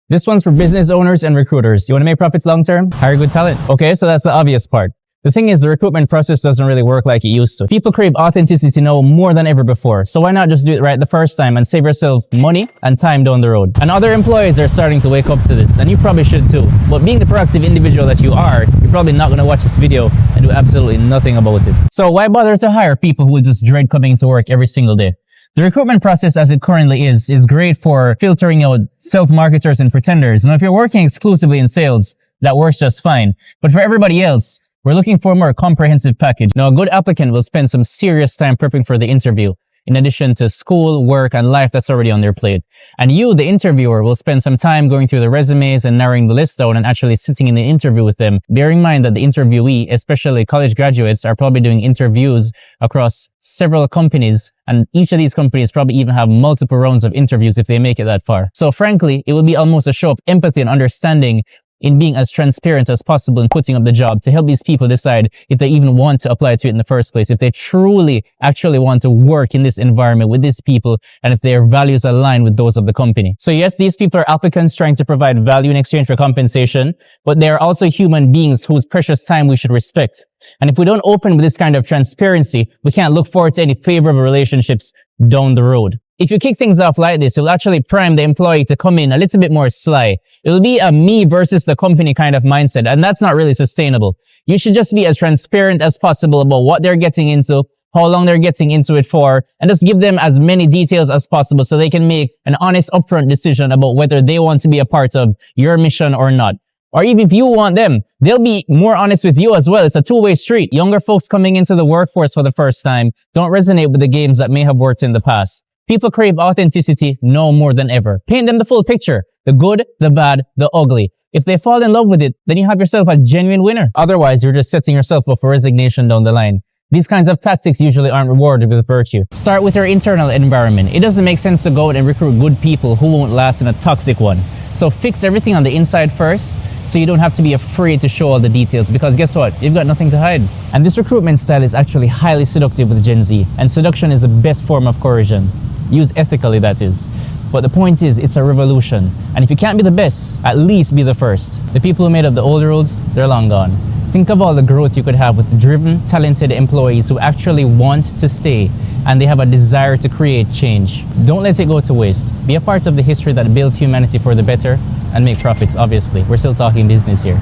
This one's for business owners and recruiters. You want to make profits long term? Hire good talent. Okay, so that's the obvious part. The thing is, the recruitment process doesn't really work like it used to. People crave authenticity now more than ever before. So why not just do it right the first time and save yourself money and time down the road? And other employees are starting to wake up to this, and you probably should too. But being the proactive individual that you are, you're probably not going to watch this video and do absolutely nothing about it. So why bother to hire people who will just dread coming into work every single day? The recruitment process as it currently is great for filtering out self-marketers and pretenders. Now, if you're working exclusively in sales, that works just fine. But for everybody else, we're looking for a more comprehensive package. Now, a good applicant will spend some serious time prepping for the interview, in addition to school, work, and life that's already on their plate. And you, the interviewer, will spend some time going through the resumes and narrowing the list down and actually sitting in the interview with them. Bear in mind that the interviewee, especially college graduates, are probably doing interviews across several companies, and each of these companies probably even have multiple rounds of interviews if they make it that far. So frankly, it will be almost a show of empathy and understanding in being as transparent as possible in putting up the job to help these people decide if they even want to apply to it in the first place, if they truly actually want to work in this environment with these people, and if their values align with those of the company. So yes, these people are applicants trying to provide value in exchange for compensation, but they are also human beings whose precious time we should respect. And if we don't open with this kind of transparency, we can't look forward to any favorable relationships down the road. If you kick things off like this, it will actually prime the employee to come in a little bit more sly. It will be a me versus the company kind of mindset, and that's not really sustainable. You should just be as transparent as possible about what they're getting into, how long they're getting into it for, and just give them as many details as possible so they can make an honest, upfront decision about whether they want to be a part of your mission or not. Or even if you want them, they'll be more honest with you as well. It's a two-way street. Younger folks coming into the workforce for the first time don't resonate with the games that may have worked in the past. People crave authenticity no more than ever. Paint them the full picture. The good, the bad, the ugly. If they fall in love with it, then you have yourself a genuine winner. Otherwise, you're just setting yourself up for resignation down the line. These kinds of tactics usually aren't rewarded with virtue. Start with your internal environment. It doesn't make sense to go out and recruit good people who won't last in a toxic one. So fix everything on the inside first, so you don't have to be afraid to show all the details, because guess what? You've got nothing to hide. And this recruitment style is actually highly seductive with Gen Z, and seduction is the best form of coercion. Used ethically, that is. But the point is, it's a revolution. And if you can't be the best, at least be the first. The people who made up the old rules, they're long gone. Think of all the growth you could have with driven, talented employees who actually want to stay and they have a desire to create change. Don't let it go to waste. Be a part of the history that builds humanity for the better and make profits, obviously. We're still talking business here.